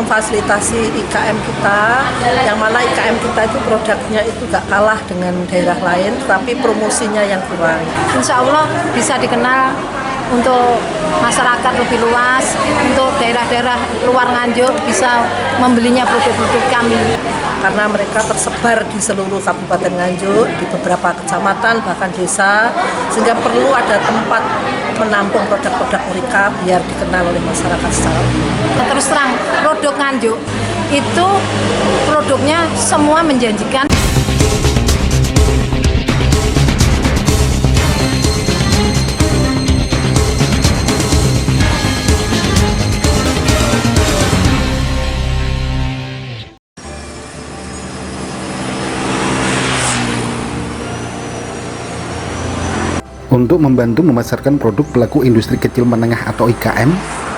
memfasilitasi IKM kita, yang mana IKM kita itu produknya itu gak kalah dengan daerah lain, tapi promosinya yang kurang. Insya Allah bisa dikenal untuk masyarakat lebih luas, untuk daerah-daerah luar Nganjuk bisa membelinya produk-produk kami. Karena mereka tersebar di seluruh Kabupaten Nganjuk, di beberapa kecamatan, bahkan desa, sehingga perlu ada tempat menampung produk-produk mereka biar dikenal oleh masyarakat secara umum. Terus terang, produk Nganjuk itu produknya semua menjanjikan. Untuk membantu memasarkan produk pelaku industri kecil menengah atau IKM,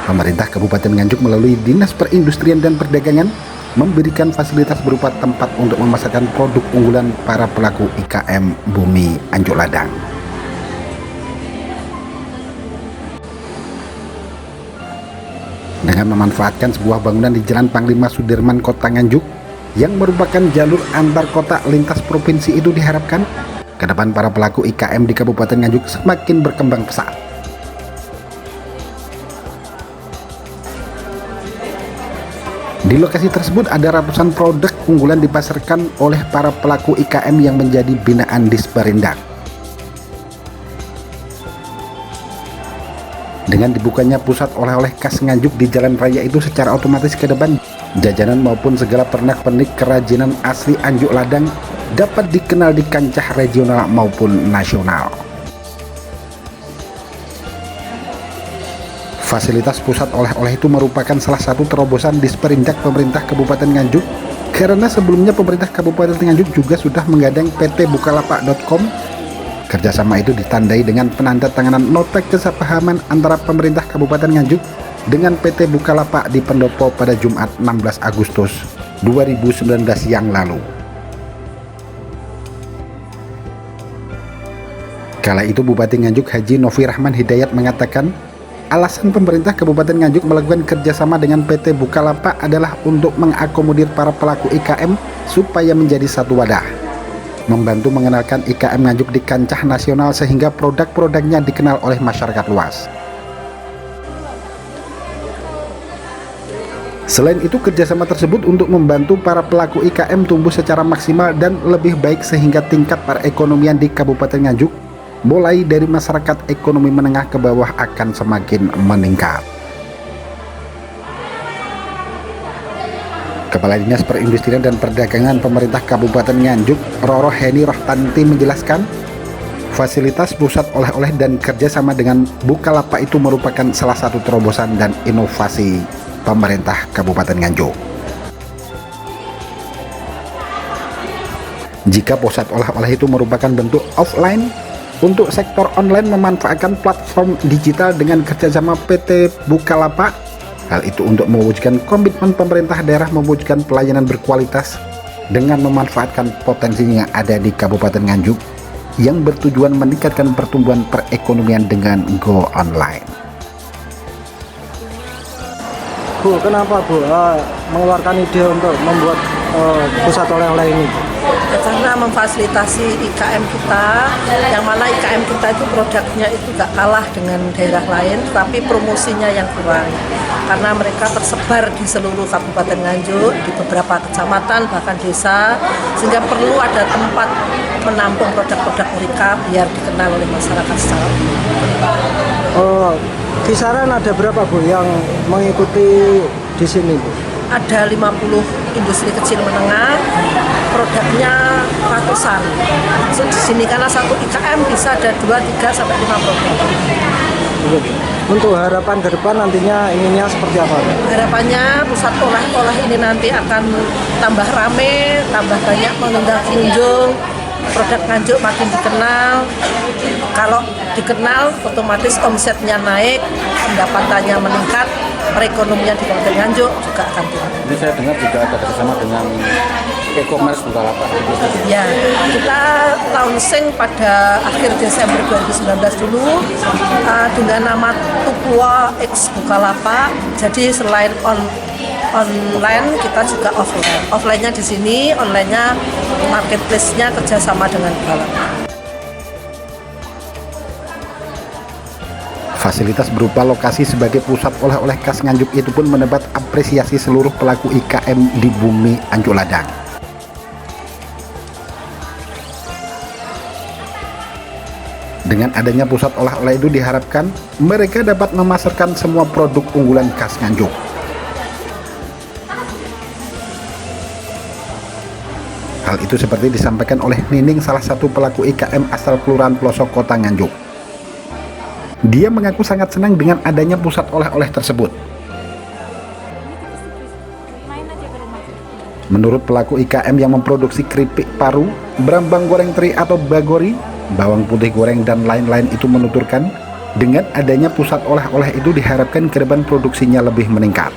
pemerintah Kabupaten Nganjuk melalui Dinas Perindustrian dan Perdagangan memberikan fasilitas berupa tempat untuk memasarkan produk unggulan para pelaku IKM Bumi Anjuk Ladang. Dengan memanfaatkan sebuah bangunan di Jalan Panglima Sudirman, Kota Nganjuk, yang merupakan jalur antar kota lintas provinsi, itu diharapkan ke depan para pelaku IKM di Kabupaten Nganjuk semakin berkembang pesat. Di lokasi tersebut ada ratusan produk unggulan dipasarkan oleh para pelaku IKM yang menjadi binaan Disperindak. Dengan dibukanya pusat oleh-oleh khas Nganjuk di jalan raya itu, secara otomatis ke depan jajanan maupun segala pernak-pernik kerajinan asli Anjuk Ladang dapat dikenal di kancah regional maupun nasional. Fasilitas pusat oleh-oleh itu merupakan salah satu terobosan Disperindak pemerintah Kabupaten Nganjuk, karena sebelumnya pemerintah Kabupaten Nganjuk juga sudah menggadang PT Bukalapak.com. Kerjasama itu ditandai dengan penandatanganan nota kesepahaman antara pemerintah Kabupaten Nganjuk dengan PT Bukalapak di Pendopo pada Jumat 16 Agustus 2019 yang lalu. Kala itu Bupati Nganjuk Haji Novi Rahman Hidayat mengatakan, alasan pemerintah Kabupaten Nganjuk melakukan kerjasama dengan PT Bukalapak adalah untuk mengakomodir para pelaku IKM supaya menjadi satu wadah, membantu mengenalkan IKM Nganjuk di kancah nasional sehingga produk-produknya dikenal oleh masyarakat luas. Selain itu, kerjasama tersebut untuk membantu para pelaku IKM tumbuh secara maksimal dan lebih baik sehingga tingkat perekonomian di Kabupaten Nganjuk mulai dari masyarakat ekonomi menengah ke bawah akan semakin meningkat. Kepala Dinas Perindustrian dan Perdagangan Pemerintah Kabupaten Nganjuk, Roro Heni Rohtanti, menjelaskan, fasilitas pusat oleh-oleh dan kerjasama dengan Bukalapak itu merupakan salah satu terobosan dan inovasi pemerintah Kabupaten Nganjuk. Jika pusat oleh-oleh itu merupakan bentuk offline, untuk sektor online memanfaatkan platform digital dengan kerjasama PT Bukalapak. Hal itu untuk mewujudkan komitmen pemerintah daerah mewujudkan pelayanan berkualitas dengan memanfaatkan potensi yang ada di Kabupaten Nganjuk yang bertujuan meningkatkan pertumbuhan perekonomian dengan go online. Bu, kenapa Bu mengeluarkan ide untuk membuat pusat oleh-oleh ini? Karena memfasilitasi IKM kita, yang mana IKM kita itu produknya itu gak kalah dengan daerah lain, tapi promosinya yang kurang. Karena mereka tersebar di seluruh Kabupaten Nganjuk, di beberapa kecamatan, bahkan desa, sehingga perlu ada tempat menampung produk-produk mereka biar dikenal oleh masyarakat secara umum. Kisaran ada berapa Bu yang mengikuti di sini Bu? Ada 50 industri kecil menengah, produknya ratusan. So, di sini karena satu IKM bisa ada 2, 3, sampai 5 produk. Untuk harapan ke depan nantinya inginnya seperti apa? Harapannya pusat oleh-oleh ini nanti akan tambah rame, tambah banyak mengundang pengunjung, produk Nganjuk makin dikenal. Kalau dikenal, otomatis omsetnya naik, pendapatannya meningkat, perekonomian di Kabupaten Nganjuk juga akan tinggi. Jadi saya dengar juga ada kerjasama dengan e-commerce Bukalapak. Ya, kita launching pada akhir Desember 2019 dulu dengan nama Tupua X Bukalapak. Jadi selain online, kita juga offline. Offline-nya di sini, online-nya marketplace-nya kerjasama dengan Bukalapak. Fasilitas berupa lokasi sebagai pusat oleh-oleh khas Nganjuk itu pun mendapat apresiasi seluruh pelaku IKM di bumi Anjuk Ladang. Dengan adanya pusat oleh-oleh itu diharapkan mereka dapat memasarkan semua produk unggulan khas Nganjuk. Hal itu seperti disampaikan oleh Nining, salah satu pelaku IKM asal Kelurahan Pelosok, Kota Nganjuk. Dia mengaku sangat senang dengan adanya pusat oleh-oleh tersebut. Menurut pelaku IKM yang memproduksi keripik paru, brambang goreng teri atau bagori, bawang putih goreng dan lain-lain itu menuturkan, dengan adanya pusat oleh-oleh itu diharapkan ke depan produksinya lebih meningkat.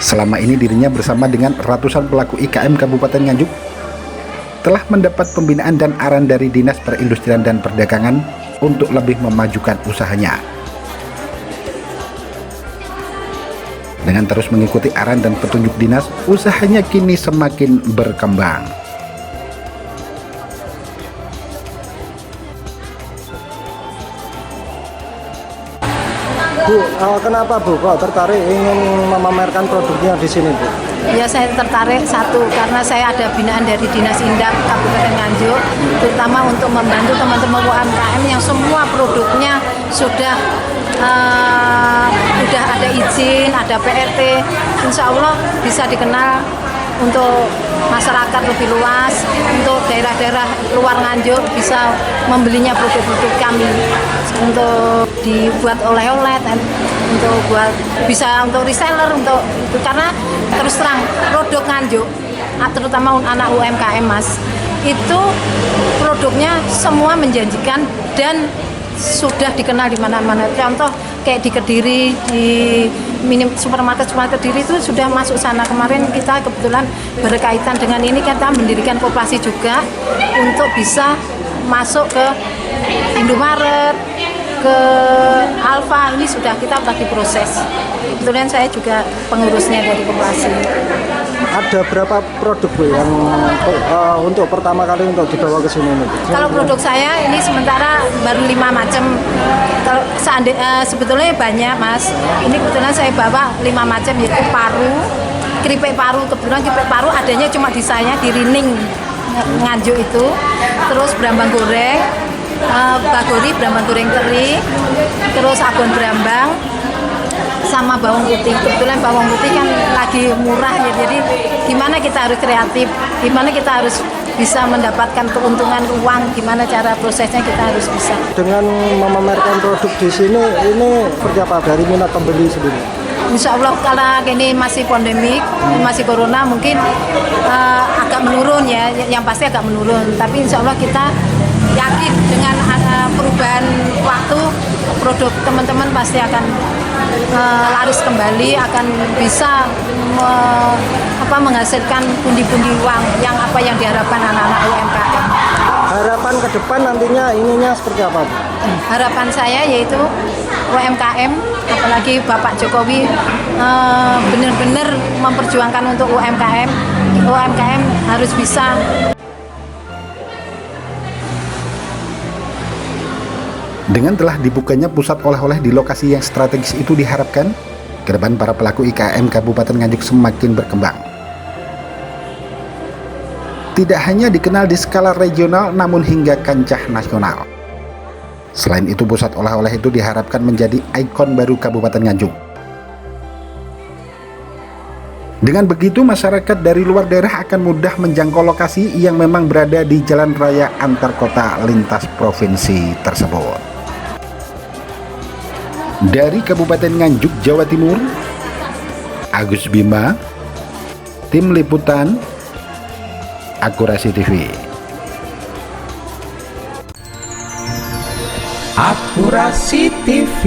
Selama ini dirinya bersama dengan ratusan pelaku IKM Kabupaten Nganjuk telah mendapat pembinaan dan arahan dari Dinas Perindustrian dan Perdagangan untuk lebih memajukan usahanya. Dengan terus mengikuti arahan dan petunjuk dinas, usahanya kini semakin berkembang. Bu, kenapa Bu kok tertarik ingin memamerkan produknya di sini Bu? Ya, saya tertarik satu karena saya ada binaan dari Dinas Indap Kabupaten Nganjuk, terutama untuk membantu teman-teman UMKM yang semua produknya sudah ada izin, ada PRT. Insya Allah bisa dikenal untuk masyarakat lebih luas, untuk daerah-daerah luar Nganjuk bisa membelinya produk-produk kami untuk dibuat oleh-oleh dan bisa untuk reseller untuk itu, karena terus terang produk Nganjuk terutama anak UMKM Mas, itu produknya semua menjanjikan dan sudah dikenal di mana-mana. Contoh kayak di Kediri, di supermarket Kediri itu sudah masuk sana. Kemarin kita kebetulan berkaitan dengan ini, kita mendirikan koperasi juga untuk bisa masuk ke Indomaret, ke Alfa. Ini sudah kita lagi proses. Kebetulan saya juga pengurusnya dari koperasi. Ada berapa produk Bu yang untuk pertama kali untuk dibawa ke sini Bu? Kalau produk saya ini sementara baru 5 macam. Sebetulnya banyak Mas. Ini kebetulan saya bawa 5 macam, yaitu paru, keripik paru. Kebetulan keripik paru adanya cuma di saya, di Rining Nganjuk itu. Terus brambang goreng, bagori, brambang goreng teri, terus abon brambang, sama bawang putih. Kebetulan bawang putih kan lagi murah ya, jadi gimana kita harus kreatif, gimana kita harus bisa mendapatkan keuntungan uang, gimana cara prosesnya kita harus bisa. Dengan memamerkan produk di sini, ini seperti apa dari minat pembeli sendiri? Insya Allah karena ini masih pandemik, masih corona, mungkin agak menurun ya, yang pasti agak menurun. Tapi insya Allah kita yakin dengan perubahan waktu, produk teman-teman pasti akan laris kembali, akan bisa menghasilkan pundi-pundi uang yang diharapkan anak-anak UMKM. Harapan ke depan nantinya ininya seperti apa? Harapan saya yaitu UMKM, apalagi Bapak Jokowi benar-benar memperjuangkan untuk UMKM. UMKM harus bisa. Dengan telah dibukanya pusat oleh-oleh di lokasi yang strategis itu diharapkan ke depan para pelaku IKM Kabupaten Nganjuk semakin berkembang. Tidak hanya dikenal di skala regional namun hingga kancah nasional. Selain itu, pusat oleh-oleh itu diharapkan menjadi ikon baru Kabupaten Nganjuk. Dengan begitu, masyarakat dari luar daerah akan mudah menjangkau lokasi yang memang berada di jalan raya antar kota lintas provinsi tersebut. Dari Kabupaten Nganjuk, Jawa Timur, Agus Bima, Tim Liputan, Akurasi TV. Akurasi TV.